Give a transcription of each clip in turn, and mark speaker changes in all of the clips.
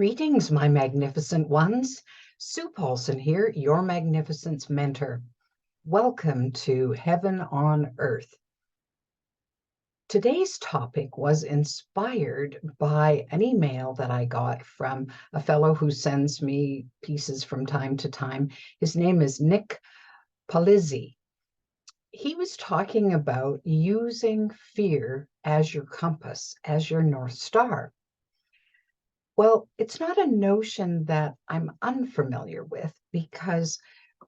Speaker 1: Greetings, my magnificent ones. Sue Paulson here, your magnificence mentor. Welcome to Heaven on Earth. Today's topic was inspired by an email that I got from a fellow who sends me pieces from time to time. His name is Nick Palizzi. He was talking about using fear as your compass, as your North Star. Well, it's not a notion that I'm unfamiliar with because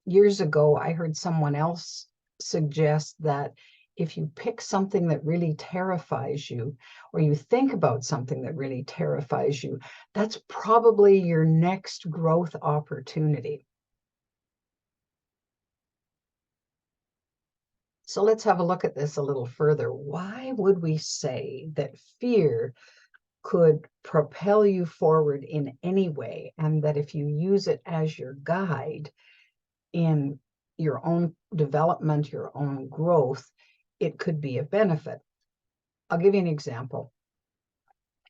Speaker 1: years ago I heard someone else suggest that if you pick something that really terrifies you, or you think about something that really terrifies you, that's probably your next growth opportunity. So let's have a look at this a little further. Why would we say that fear could propel you forward in any way, and that if you use it as your guide in your own development, your own growth, it could be a benefit? I'll give you an example.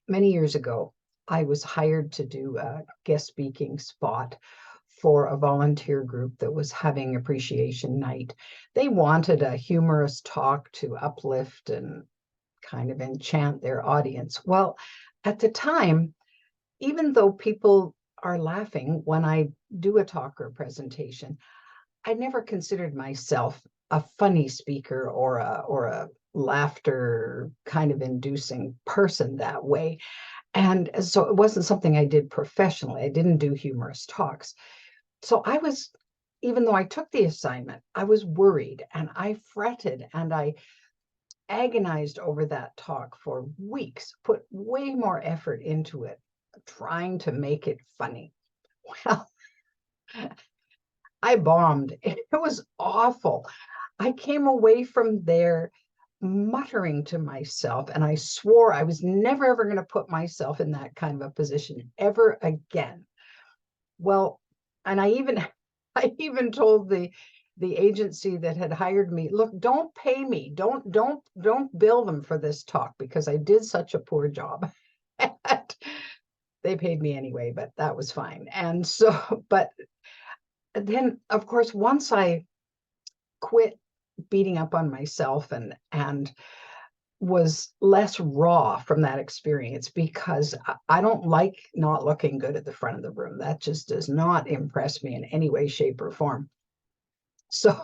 Speaker 1: Many years ago, I was hired to do a guest speaking spot for a volunteer group that was having appreciation night. They wanted a humorous talk to uplift and kind of enchant their audience. Well, at the time, even though people are laughing when I do a talk or a presentation, I never considered myself a funny speaker or a laughter kind of inducing person that way. And so it wasn't something I did professionally. I didn't do humorous talks. So I was, even though I took the assignment, I was worried and I fretted and I agonized over that talk for weeks, put way more effort into it, trying to make it funny. Well, I bombed. It was awful. I came away from there muttering to myself, and I swore I was never ever going to put myself in that kind of a position ever again. Well, and I even told the agency that had hired me, look, don't pay me, don't bill them for this talk because I did such a poor job. They paid me anyway, but that was fine. And so, but then of course, once I quit beating up on myself and was less raw from that experience, because I don't like not looking good at the front of the room. That just does not impress me in any way, shape, or form. So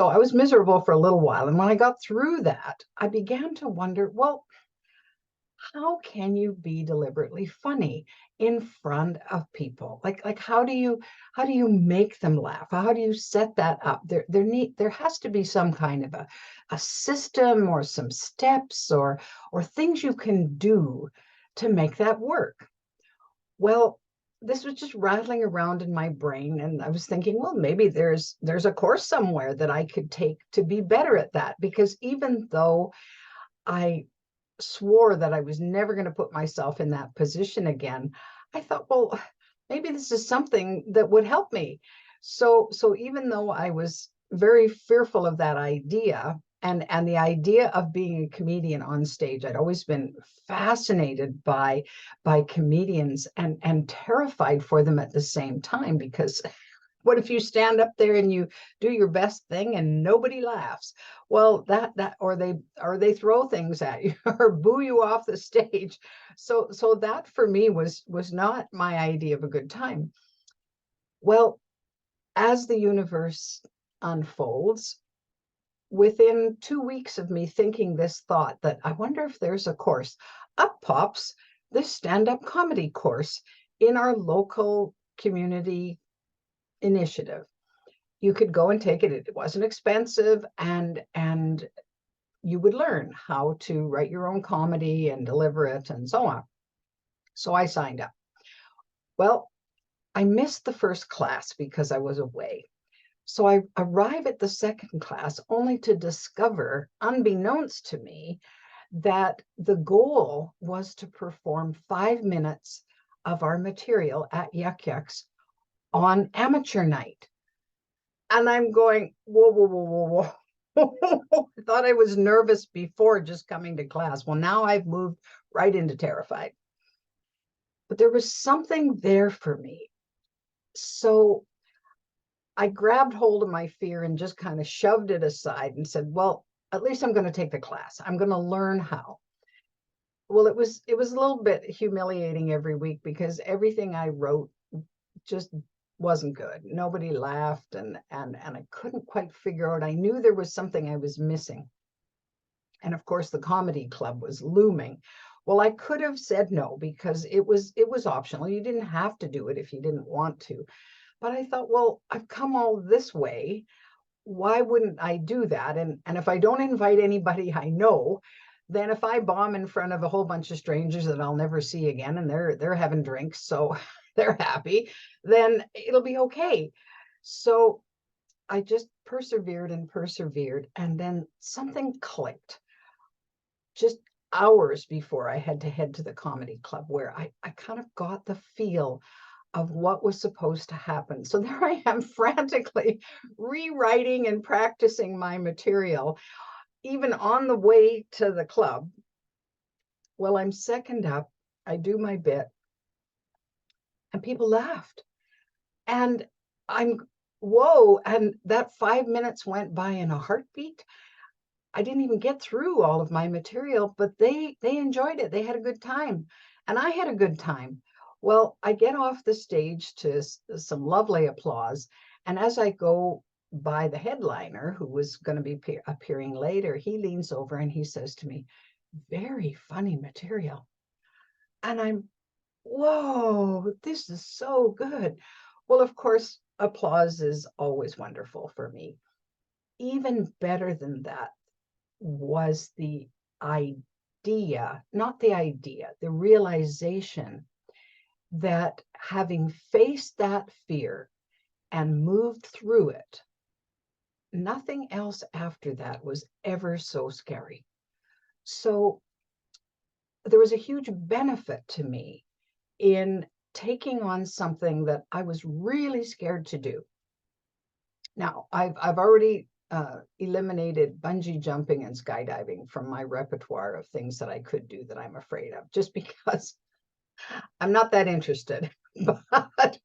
Speaker 1: I was miserable for a little while. And when I got through that, I began to wonder, well, how can you be deliberately funny in front of people? Like how do you make them laugh? How do you set that up? There has to be some kind of a system or some steps or things you can do to make that work. Well, this was just rattling around in my brain, and I was thinking, well, maybe there's a course somewhere that I could take to be better at that, because even though I swore that I was never going to put myself in that position again, I thought, well, maybe this is something that would help me. So even though I was very fearful of that idea, and the idea of being a comedian on stage, I'd always been fascinated by comedians and terrified for them at the same time, because what if you stand up there and you do your best thing and nobody laughs? Well, or they throw things at you or boo you off the stage. So that for me was not my idea of a good time. Well, as the universe unfolds, within 2 weeks of me thinking this thought that I wonder if there's a course, up pops this stand-up comedy course in our local community initiative. You could go and take it. It wasn't expensive, and you would learn how to write your own comedy and deliver it and so on. So I signed up. Well, I missed the first class because I was away. So I arrive at the second class only to discover, unbeknownst to me, that the goal was to perform 5 minutes of our material at Yuck Yucks on amateur night. And I'm going, whoa, whoa, whoa, whoa, whoa. I thought I was nervous before just coming to class. Well, now I've moved right into terrified. but there was something there for me. So I grabbed hold of my fear and just kind of shoved it aside and said, well, at least I'm going to take the class. I'm going to learn how. Well, it was a little bit humiliating every week because everything I wrote just wasn't good. Nobody laughed, and I couldn't quite figure out. I knew there was something I was missing. And of course the comedy club was looming. Well, I could have said no because it was optional. You didn't have to do it if you didn't want to. But I thought, well, I've come all this way. Why wouldn't I do that? And if I don't invite anybody I know, then if I bomb in front of a whole bunch of strangers that I'll never see again, and they're having drinks, so they're happy, then it'll be okay. So I just persevered and persevered, and then something clicked just hours before I had to head to the comedy club, where I kind of got the feel of what was supposed to happen. So there I am frantically rewriting and practicing my material, even on the way to the club. Well, I'm second up, I do my bit, and people laughed. And I'm, whoa, and that 5 minutes went by in a heartbeat. I didn't even get through all of my material, but they enjoyed it. They had a good time, and I had a good time. Well, I get off the stage to some lovely applause, and as I go by the headliner, who was going to be appearing later, he leans over and he says to me, "Very funny material." And I'm, whoa, this is so good. Well, of course, applause is always wonderful for me. Even better than that was the idea, not the idea, the realization that having faced that fear and moved through it, nothing else after that was ever so scary. So there was a huge benefit to me in taking on something that I was really scared to do. Now, I've already eliminated bungee jumping and skydiving from my repertoire of things that I could do that I'm afraid of, just because I'm not that interested. but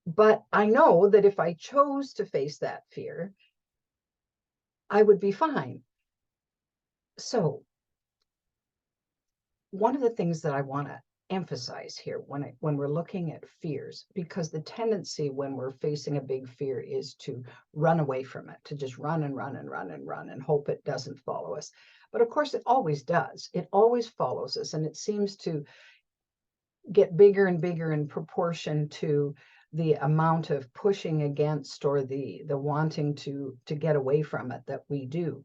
Speaker 1: but I know that if I chose to face that fear, I would be fine. So one of the things that I want to emphasize here when we're looking at fears, because the tendency when we're facing a big fear is to run away from it, to just run and run and run and run and hope it doesn't follow us. But of course, it always does. It always follows us, and it seems to get bigger and bigger in proportion to the amount of pushing against or the wanting to get away from it that we do.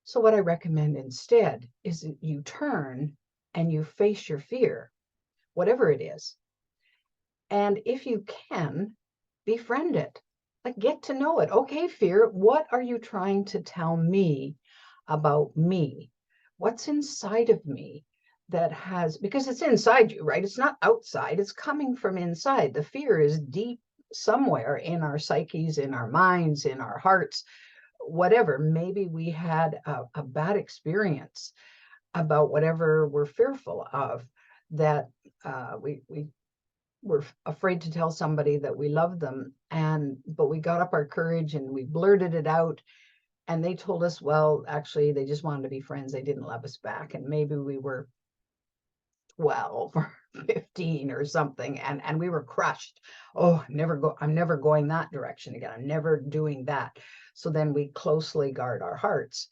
Speaker 1: So what I recommend instead is that you turn and you face your fear, whatever it is. And if you can, befriend it, like get to know it. Okay, fear, what are you trying to tell me about me? What's inside of me that has, because it's inside you, right? It's not outside, it's coming from inside. The fear is deep somewhere in our psyches, in our minds, in our hearts, whatever. Maybe we had a bad experience about whatever we're fearful of, that we were afraid to tell somebody that we love them, but we got up our courage and we blurted it out, and they told us, well, actually they just wanted to be friends, they didn't love us back, and maybe we were 12 or 15 or something, and we were crushed. Oh, I'm never going that direction again, I'm never doing that. So then we closely guard our hearts,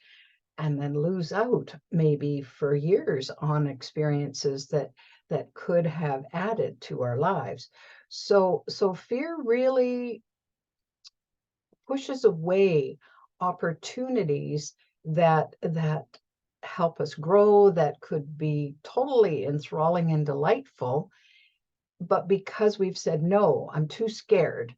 Speaker 1: and then lose out maybe for years on experiences that could have added to our lives. So fear really pushes away opportunities that help us grow, that could be totally enthralling and delightful. But because we've said, no, I'm too scared,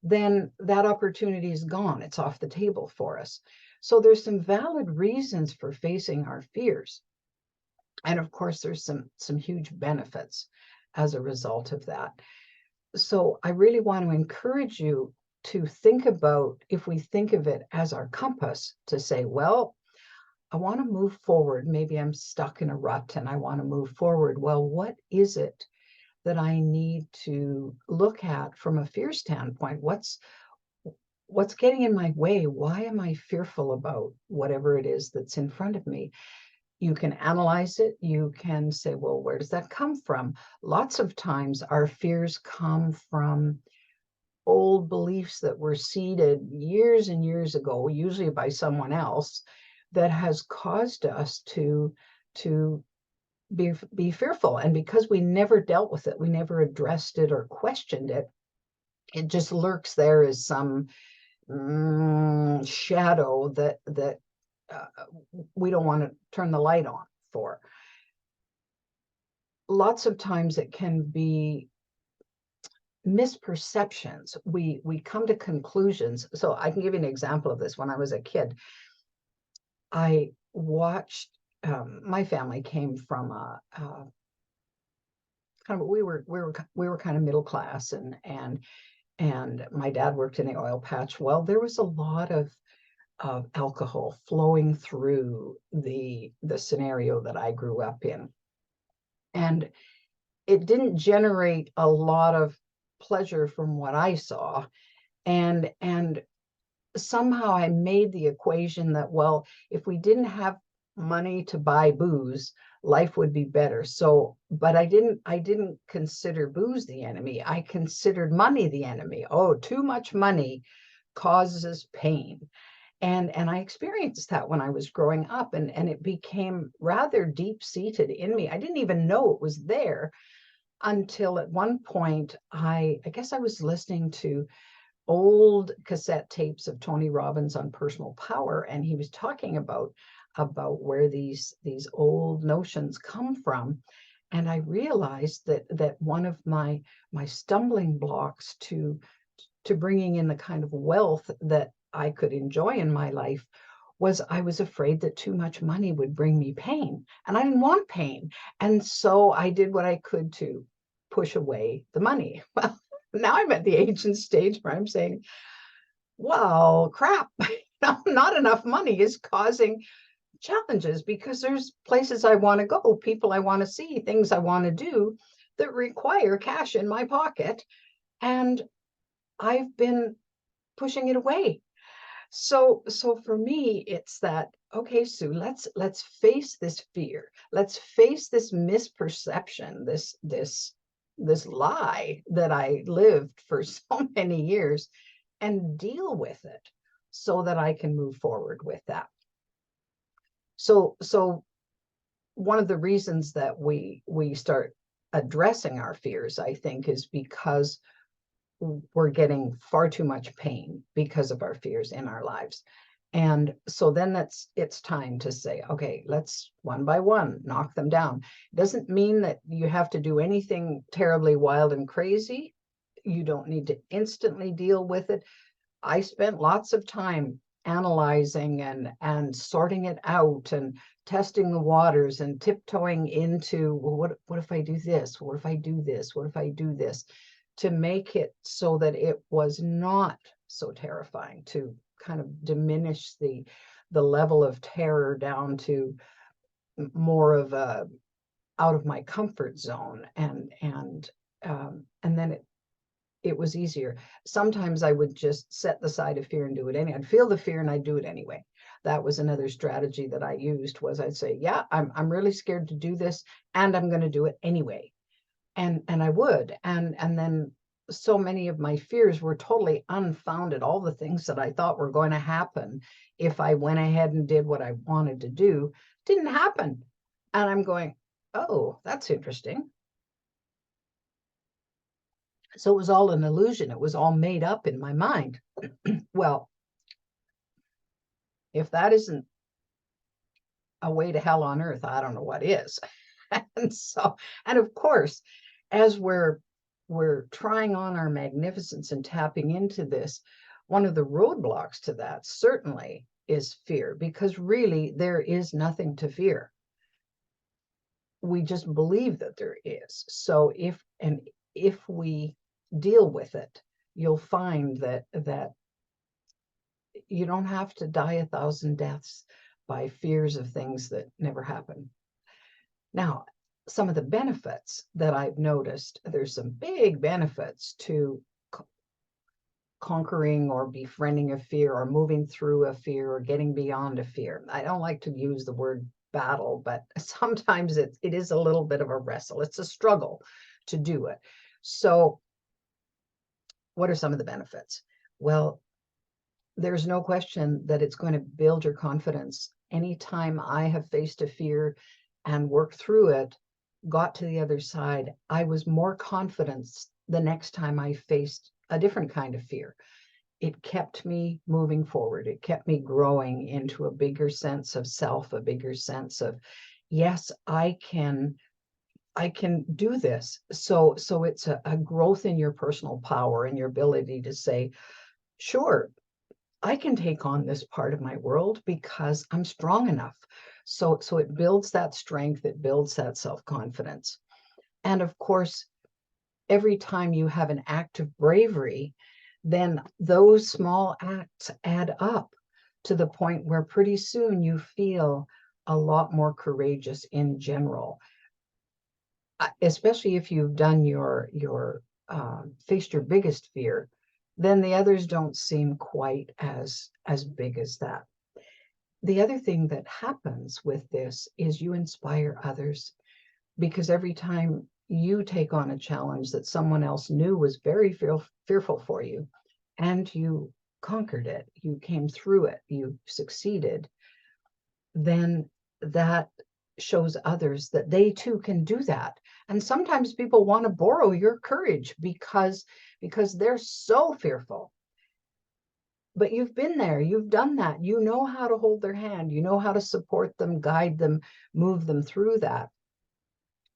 Speaker 1: then that opportunity is gone. It's off the table for us. So there's some valid reasons for facing our fears. And of course, there's some huge benefits as a result of that. So I really want to encourage you to think about, if we think of it as our compass, to say, well, I want to move forward. Maybe I'm stuck in a rut and I want to move forward. Well, what is it that I need to look at from a fear standpoint. What's getting in my way? Why am I fearful about whatever it is that's in front of me? You can analyze it. You can say, well, where does that come from? Lots of times our fears come from old beliefs that were seeded years and years ago, usually by someone else, that has caused us to be fearful. And because we never dealt with it, we never addressed it or questioned it, it just lurks there as some shadow that uh, we don't want to turn the light on for. Lots of times it can be misperceptions. We come to conclusions. So I can give you an example of this. When I was a kid, I watched. My family came from a kind of we were kind of middle class, and my dad worked in the oil patch. Well, there was a lot of alcohol flowing through the scenario that I grew up in, and it didn't generate a lot of pleasure from what I saw. And somehow I made the equation that, well, if we didn't have money to buy booze, life would be better. So, but I didn't consider booze the enemy. I considered money the enemy. Oh, too much money causes pain. And I experienced that when I was growing up, and it became rather deep seated in me. I didn't even know it was there until at one point I guess I was listening to old cassette tapes of Tony Robbins on personal power, and he was talking about where these old notions come from. And I realized that one of my stumbling blocks to bringing in the kind of wealth that I could enjoy in my life was I was afraid that too much money would bring me pain, and I didn't want pain. And so I did what I could to push away the money. Well, now I'm at the age and stage where I'm saying, well, crap, not enough money is causing challenges, because there's places I want to go, people I want to see, things I want to do that require cash in my pocket. And I've been pushing it away. So for me, it's that, okay, Sue, let's face this fear. Let's face this misperception, this lie that I lived for so many years, and deal with it so that I can move forward with that. So one of the reasons that we start addressing our fears, I think, is because we're getting far too much pain because of our fears in our lives. And so then it's time to say, okay, let's one by one knock them down. It doesn't mean that you have to do anything terribly wild and crazy. You don't need to instantly deal with it. I spent lots of time analyzing and sorting it out and testing the waters and tiptoeing into, well, what if I do this? What if I do this? What if I do this? To make it so that it was not so terrifying, to kind of diminish the level of terror down to more of a out of my comfort zone. And then it was easier. Sometimes I would just set the side of fear and do it anyway. I'd feel the fear and I'd do it anyway. That was another strategy that I used, was I'd say, yeah, I'm really scared to do this, and I'm going to do it anyway. And I would. And then so many of my fears were totally unfounded. All the things that I thought were going to happen if I went ahead and did what I wanted to do didn't happen. And I'm going, oh, that's interesting. So it was all an illusion. It was all made up in my mind. Well, if that isn't a way to hell on earth, I don't know what is. And so, and of course, as we're trying on our magnificence and tapping into this, one of the roadblocks to that certainly is fear, because really there is nothing to fear. We just believe that there is. So if we deal with it, you'll find that you don't have to die 1,000 deaths by fears of things that never happen. Now, some of the benefits that I've noticed. There's some big benefits to conquering or befriending a fear or moving through a fear or getting beyond a fear. I don't like to use the word battle, but sometimes it is a little bit of a wrestle. It's a struggle to do it. So what are some of the benefits? Well, there's no question that it's going to build your confidence. Anytime I have faced a fear and worked through it, got to the other side, I was more confident the next time I faced a different kind of fear. It kept me moving forward. It kept me growing into a bigger sense of self, a bigger sense of, yes, I can do this. So it's a growth in your personal power and your ability to say, sure, I can take on this part of my world because I'm strong enough. So it builds that strength, it builds that self-confidence. And of course, every time you have an act of bravery, then those small acts add up to the point where pretty soon you feel a lot more courageous in general, especially if you've done your faced your biggest fear, then the others don't seem quite as big as that. The other thing that happens with this is you inspire others, because every time you take on a challenge that someone else knew was very fearful for you, and you conquered it, you came through it, you succeeded, then that shows others that they too can do that. And sometimes people want to borrow your courage because they're so fearful. But you've been there, you've done that, you know how to hold their hand, you know how to support them, guide them, move them through that.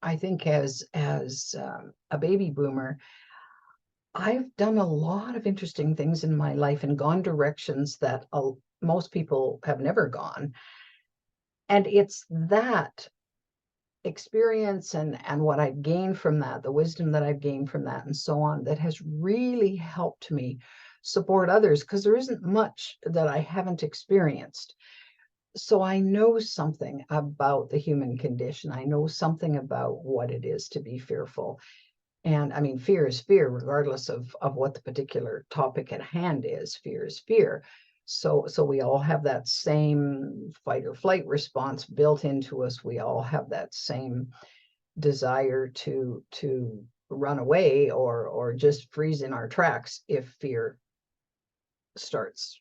Speaker 1: I think as a baby boomer, I've done a lot of interesting things in my life and gone directions that most people have never gone. And it's that experience and what I've gained from that, the wisdom that I've gained from that, and so on, that has really helped me support others, because there isn't much that I haven't experienced. So I know something about the human condition. I know something about what it is to be fearful. And I mean, fear is fear, regardless of what the particular topic at hand is. Fear is fear. So we all have that same fight or flight response built into us. We all have that same desire to run away or just freeze in our tracks if fear starts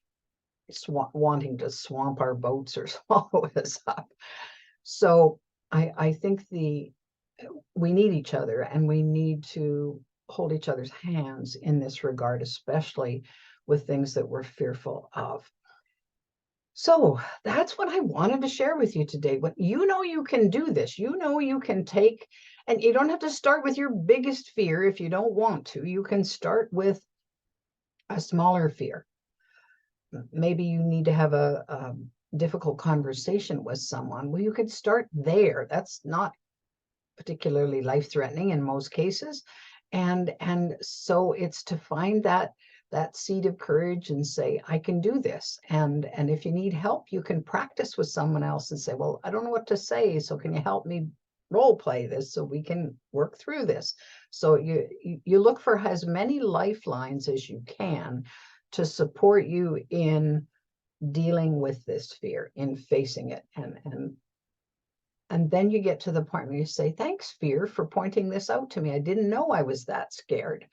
Speaker 1: wanting to swamp our boats or swallow us up. So I think we need each other, and we need to hold each other's hands in this regard, especially with things that we're fearful of. So that's what I wanted to share with you today. What you know, you can do this. You know, you can take, and you don't have to start with your biggest fear if you don't want to. You can start with a smaller fear. Maybe you need to have a difficult conversation with someone. Well, you could start there. That's not particularly life-threatening in most cases. And so it's to find that seed of courage and say, I can do this. And if you need help, you can practice with someone else and say, well, I don't know what to say, so can you help me role play this so we can work through this? So you look for as many lifelines as you can to support you in dealing with this fear, in facing it. And then you get to the point where you say, thanks, fear, for pointing this out to me. I didn't know I was that scared.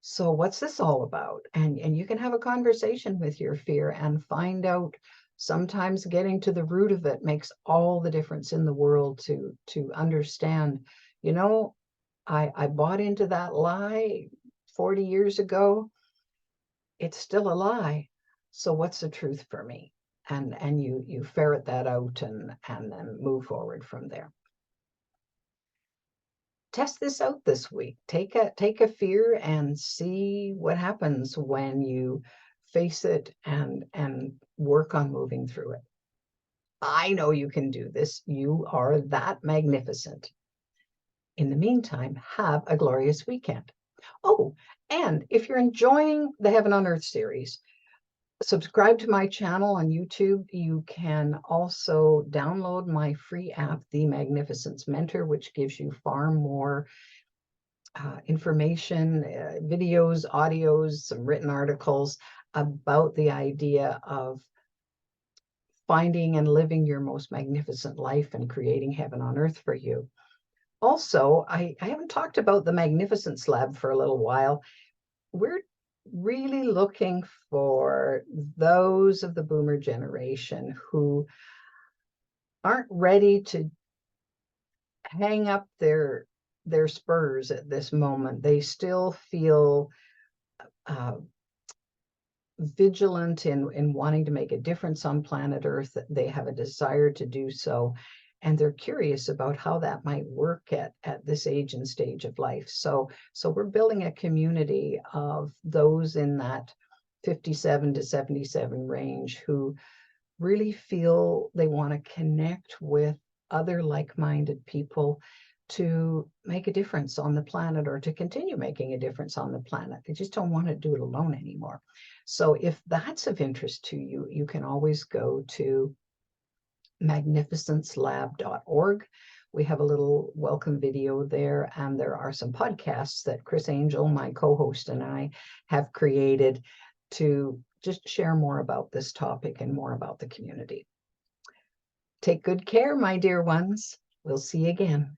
Speaker 1: So what's this all about? And you can have a conversation with your fear and find out. Sometimes getting to the root of it makes all the difference in the world to understand, you know, I bought into that lie 40 years ago. It's still a lie. So what's the truth for me? And you ferret that out and then move forward from there. Test this out this week. Take a fear and see what happens when you face it and work on moving through it. I know you can do this. You are that magnificent. In the meantime, have a glorious weekend. Oh, and if you're enjoying the Heaven on Earth series, subscribe to my channel on YouTube. You can also download my free app, The Magnificence Mentor, which gives you far more information, videos, audios, some written articles about the idea of finding and living your most magnificent life and creating heaven on earth for you. Also, I haven't talked about the Magnificence Lab for a little while. We're really looking for those of the boomer generation who aren't ready to hang up their spurs at this moment. They still feel uh, vigilant in wanting to make a difference on planet Earth. They have a desire to do so, and they're curious about how that might work at this age and stage of life. So we're building a community of those in that 57 to 77 range who really feel they want to connect with other like-minded people to make a difference on the planet, or to continue making a difference on the planet. They just don't want to do it alone anymore. So if that's of interest to you, you can always go to magnificencelab.org. We have a little welcome video there, and there are some podcasts that Chris Angel, my co-host, and I have created to just share more about this topic and more about the community. Take good care, my dear ones. We'll see you again.